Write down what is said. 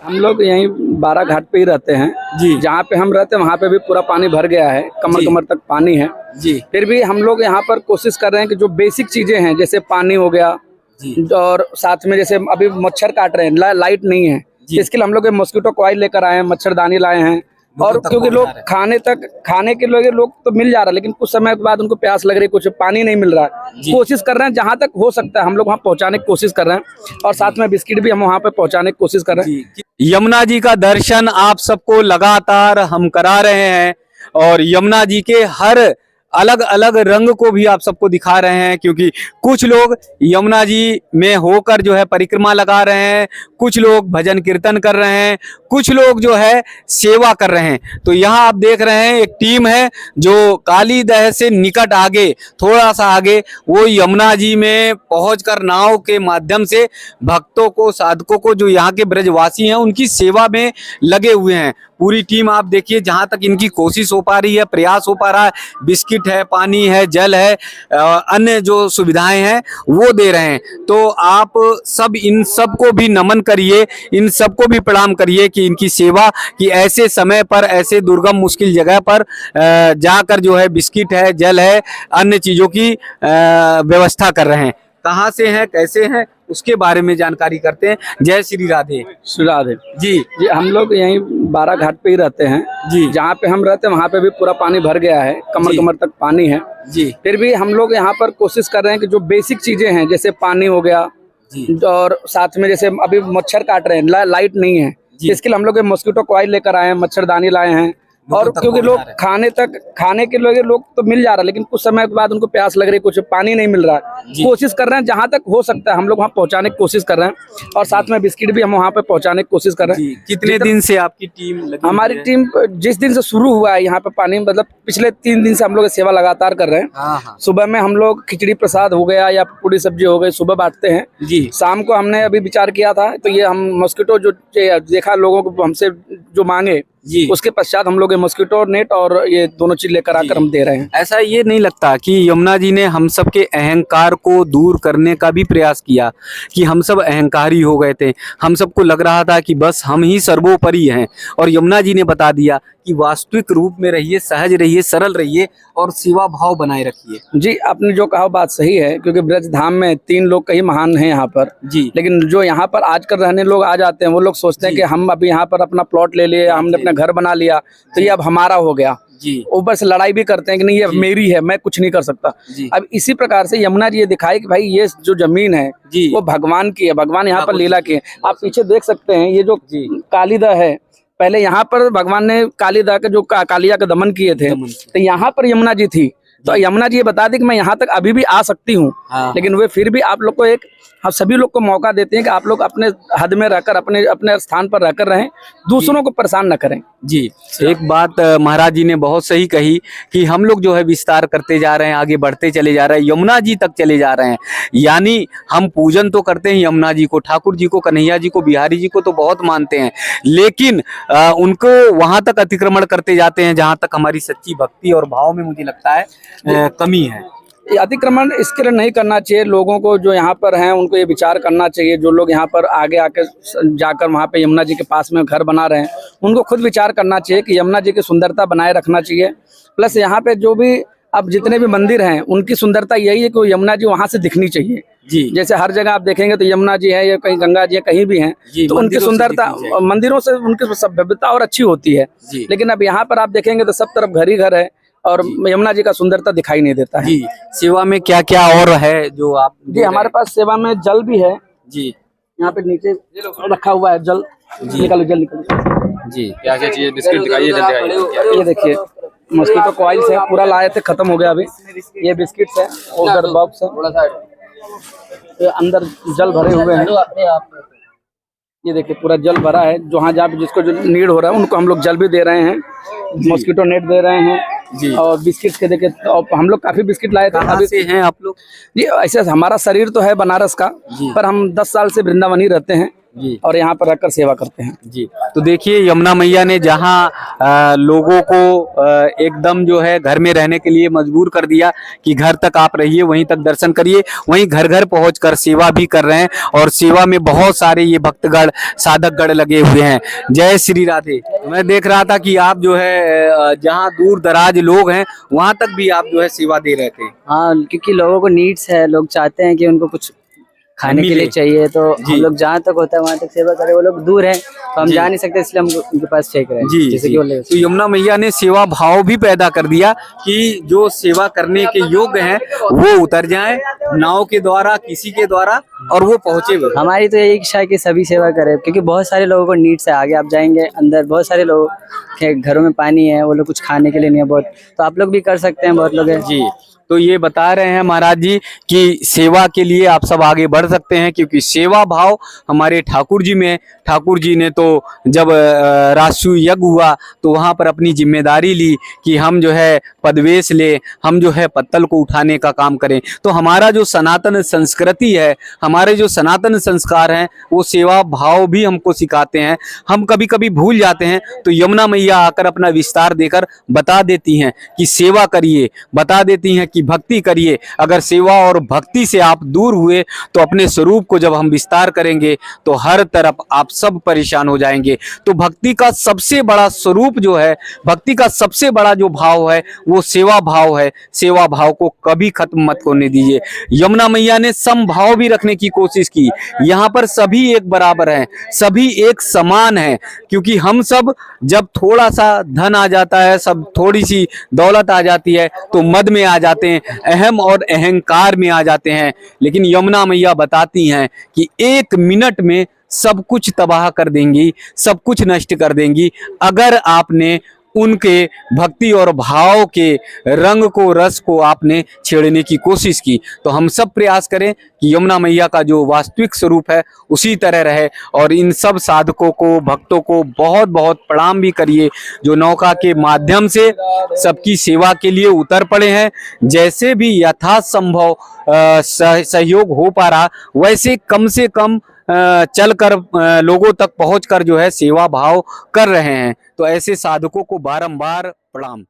हम लोग यहीं बारा घाट पे ही रहते हैं जी। जहाँ पे हम रहते हैं वहाँ पे भी पूरा पानी भर गया है, कमर कमर तक पानी है जी। फिर भी हम लोग यहाँ पर कोशिश कर रहे हैं कि जो बेसिक चीजें हैं जैसे पानी हो गया जी। और साथ में जैसे अभी मच्छर काट रहे हैं, लाइट नहीं है, इसके लिए हम लोग मॉस्किटो कॉइल लेकर आए हैं, मच्छरदानी लाए हैं। और क्योंकि लोग खाने के लोग तो मिल जा रहा है, लेकिन कुछ समय के बाद उनको प्यास लग रही है, कुछ पानी नहीं मिल रहा है। कोशिश कर रहे हैं जहां तक हो सकता है हम लोग वहां पहुंचाने की कोशिश कर रहे हैं और साथ में बिस्किट भी हम वहां पे पहुंचाने की कोशिश कर रहे हैं। यमुना जी का दर्शन आप सबको लगातार हम करा रहे हैं और यमुना जी के हर अलग अलग रंग को भी आप सबको दिखा रहे हैं, क्योंकि कुछ लोग यमुना जी में होकर जो है परिक्रमा लगा रहे हैं, कुछ लोग भजन कीर्तन कर रहे हैं, कुछ लोग जो है सेवा कर रहे हैं। तो यहाँ आप देख रहे हैं एक टीम है जो काली दह से निकट आगे, थोड़ा सा आगे, वो यमुना जी में पहुंचकर नाव के माध्यम से भक्तों को, साधकों को, जो यहाँ के ब्रजवासी हैं उनकी सेवा में लगे हुए हैं। पूरी टीम आप देखिए, जहां तक इनकी कोशिश हो पा रही है, प्रयास हो पा रहा है, बिस्किट है, पानी है, जल है, अन्य जो सुविधाएं हैं वो दे रहे हैं। तो आप सब इन सब को भी नमन करिए, इन सबको भी प्रणाम करिए कि इनकी सेवा कि ऐसे समय पर, ऐसे दुर्गम मुश्किल जगह पर जाकर जो है बिस्किट है, जल है, अन्य चीजों की व्यवस्था कर रहे हैं। कहाँ से हैं, कैसे हैं, उसके बारे में जानकारी करते हैं। जय श्री राधे। श्री राधे जी। जी, हम लोग यहीं बारा घाट पे ही रहते हैं जी। जहाँ पे हम रहते हैं वहाँ पे भी पूरा पानी भर गया है, कमर कमर तक पानी है जी। फिर भी हम लोग यहाँ पर कोशिश कर रहे हैं कि जो बेसिक चीजें हैं जैसे पानी हो गया और साथ में जैसे अभी मच्छर काट रहे हैं, लाइट नहीं है, इसके लिए हम लोग मॉस्किटो कॉइल लेकर आए हैं, मच्छरदानी लाए हैं। और क्योंकि लोग खाने के लोग तो मिल जा रहा है, लेकिन कुछ समय के बाद उनको प्यास लग रही है, कुछ पानी नहीं मिल रहा है। कोशिश कर रहे हैं जहां तक हो सकता है हम लोग वहां पहुंचाने की कोशिश कर रहे हैं और साथ में बिस्किट भी हम वहां पे पहुंचाने की कोशिश कर रहे हैं। कितने दिन से आपकी टीम लगी? हमारी टीम जिस दिन से शुरू हुआ है यहाँ पे पानी, मतलब पिछले 3 दिन से हम लोग सेवा लगातार कर रहे हैं। सुबह में हम लोग खिचड़ी प्रसाद हो गया या पूरी सब्जी हो गई, सुबह बांटते हैं जी। शाम को हमने अभी विचार किया था, तो ये हम मॉस्किटो जो देखा लोगों को हमसे जो मांगे जी, उसके पश्चात हम लोग मॉस्किटो नेट और ये दोनों चीज लेकर आकर हम दे रहे हैं। ऐसा ये नहीं लगता कि यमुना जी ने हम सब के अहंकार को दूर करने का भी प्रयास किया कि हम सब अहंकारी हो गए थे, हम सबको लग रहा था कि बस हम ही सर्वोपरि हैं, और यमुना जी ने बता दिया कि वास्तविक रूप में रहिए, सहज रहिए, सरल रहिए और सेवा भाव बनाए रखिए। जी, आपने जो कहा बात सही है, क्योंकि ब्रज धाम में 3 लोग कई महान हैं यहाँ पर जी, लेकिन जो यहाँ पर आजकल रहने लोग आ जाते हैं वो लोग सोचते हैं कि हम अभी यहाँ पर अपना प्लॉट ले लिए, हमने अपना घर बना लिया तो ये अब हमारा हो गया जी। ऊपर से लड़ाई भी करते हैं कि नहीं ये मेरी है, मैं कुछ नहीं कर सकता। अब इसी प्रकार से यमुना जी ये दिखाई कि भाई ये जो जमीन है वो भगवान की है, भगवान यहाँ पर लीला की है। आप पीछे देख सकते हैं ये जो कालीदा है, पहले यहाँ पर भगवान ने कालीदा के जो कालिया का दमन किए थे, तो यहाँ पर यमुना जी थी। तो यमुना जी ये बता दी कि मैं यहाँ तक अभी भी आ सकती हूँ, लेकिन वे फिर भी आप लोग को हम सभी लोग को मौका देते हैं कि आप लोग अपने हद में रहकर, अपने स्थान पर रहकर रहें, दूसरों को परेशान न करें जी। एक बात महाराज जी ने बहुत सही कही कि हम लोग जो है विस्तार करते जा रहे हैं, आगे बढ़ते चले जा रहे हैं, यमुना जी तक चले जा रहे हैं। यानी हम पूजन तो करते हैं यमुना जी को, ठाकुर जी को, कन्हैया जी को, बिहारी जी को तो बहुत मानते हैं, लेकिन उनको वहां तक अतिक्रमण करते जाते हैं जहां तक हमारी सच्ची भक्ति और भाव में मुझे लगता है कमी है। अतिक्रमण इसके लिए नहीं करना चाहिए। लोगों को जो यहाँ पर हैं उनको ये विचार करना चाहिए, जो लोग यहाँ पर आगे आके जाकर वहाँ पे यमुना जी के पास में घर बना रहे हैं उनको खुद विचार करना चाहिए कि यमुना जी की सुंदरता बनाए रखना चाहिए। प्लस यहाँ पे जो भी अब जितने भी मंदिर हैं उनकी सुंदरता यही है कि यमुना जी वहाँ से दिखनी चाहिए जी। जैसे हर जगह आप देखेंगे तो यमुना जी है या कहीं गंगा जी है, कहीं भी हैं तो उनकी सुंदरता मंदिरों से उनकी सभ्यता और अच्छी होती है। लेकिन अब यहाँ पर आप देखेंगे तो सब तरफ घर ही घर है और यमुना जी का सुंदरता दिखाई नहीं देता है जी। सेवा में क्या क्या और है जो आप जी? हमारे पास सेवा में जल भी है जी, यहाँ पे नीचे रखा हुआ है जल जी। निकालो जल निकालो जी। क्या क्या चाहिए? बिस्किट दिखाइए, जल दिखाइए। ये देखिए मॉस्किटो कॉइल्स है, पूरा लाए थे, खत्म हो गया अभी। ये बिस्किट्स है, उधर बॉक्स है, ये अंदर जल भरे हुए हैं। ये देखिए पूरा जल भरा है, जहाँ जहाँ जिसको जो नीड हो रहा है उनको हम लोग जल भी दे रहे हैं, मॉस्किटो नेट दे रहे हैं जी। और बिस्किट के देखिए तो हम लोग काफी बिस्किट लाए थे। अभी से हैं आप लोग? जी, ऐसे हमारा शरीर तो है बनारस का, पर हम 10 साल से वृंदावन ही रहते हैं जी और यहाँ पर रहकर सेवा करते हैं। जी। तो देखिए यमुना मैया ने जहाँ लोगों को एकदम जो है घर में रहने के लिए मजबूर कर दिया कि घर तक आप रहिए, वहीं तक दर्शन करिए, वहीं घर घर पहुंचकर सेवा भी कर रहे हैं। और सेवा में बहुत सारे ये भक्तगण साधकगण लगे हुए हैं। जय श्री राधे। मैं देख रहा था कि आप जो है जहाँ दूर दराज लोग हैं वहां तक भी आप जो है सेवा दे रहे थे। हाँ, क्योंकि लोगों को नीड्स है, लोग चाहते हैं कि उनको कुछ खाने के मिले। लिए चाहिए, तो जी। हम लोग जहाँ तक होता है वहाँ तक सेवा करें। वो लोग दूर हैं तो हम जी। जा नहीं सकते, इसलिए हम उनके पास फेंक रहे हैं। जी जैसे जी। कि वो ले तो यमुना मैया ने सेवा भाव भी पैदा कर दिया कि जो सेवा करने के योग्य हैं वो उतर जाएं नाव के द्वारा, किसी के द्वारा, और वो पहुंचे हुए। हमारी तो यही इच्छा है कि सभी सेवा करें, क्योंकि बहुत सारे लोगों को नीड्स है। आगे आप जाएंगे अंदर, बहुत सारे लोग के घरों में पानी है, वो लोग कुछ खाने के लिए नहीं है बहुत, तो आप लोग भी कर सकते हैं, बहुत लोग हैं। जी। तो ये बता रहे हैं महाराज जी कि सेवा के लिए आप सब आगे बढ़ सकते हैं, क्योंकि सेवा भाव हमारे ठाकुर जी में है। ठाकुर जी ने तो जब राजसूय यज्ञ हुआ तो वहाँ पर अपनी जिम्मेदारी ली कि हम जो है पदवेश ले, हम जो है पत्तल को उठाने का काम करें। तो हमारा जो सनातन संस्कृति है, हमारे जो सनातन संस्कार हैं, वो सेवा भाव भी हमको सिखाते हैं। हम कभी कभी भूल जाते हैं, तो यमुना मैया आकर अपना विस्तार देकर बता देती हैं कि सेवा करिए, बता देती हैं कि भक्ति करिए। अगर सेवा और भक्ति से आप दूर हुए तो अपने स्वरूप को जब हम विस्तार करेंगे तो हर तरफ आप सब परेशान हो जाएंगे। तो भक्ति का सबसे बड़ा स्वरूप जो है, भक्ति का सबसे बड़ा जो भाव है वो सेवा भाव है। सेवा भाव को कभी खत्म मत होने दीजिए। यमुना मैया ने समभाव भी रखने की कोशिश की। यहाँ पर सभी एक बराबर हैं, सभी एक समान हैं, क्योंकि हम सब जब थोड़ा सा धन आ जाता है, सब थोड़ी सी दौलत आ जाती है तो मद में आ जाते हैं, अहम और अहंकार में आ जाते हैं। लेकिन यमुना मैया बताती हैं कि 1 मिनट में सब कुछ तबाह कर देंगी, सब कुछ नष्ट कर देंगी अगर आपने उनके भक्ति और भाव के रंग को, रस को आपने छेड़ने की कोशिश की। तो हम सब प्रयास करें कि यमुना मैया का जो वास्तविक स्वरूप है उसी तरह रहे। और इन सब साधकों को, भक्तों को बहुत बहुत प्रणाम भी करिए जो नौका के माध्यम से सबकी सेवा के लिए उतर पड़े हैं। जैसे भी यथासंभव सहयोग हो पा रहा, वैसे कम से कम चलकर लोगों तक पहुंचकर जो है सेवा भाव कर रहे हैं। तो ऐसे साधकों को बारंबार प्रणाम।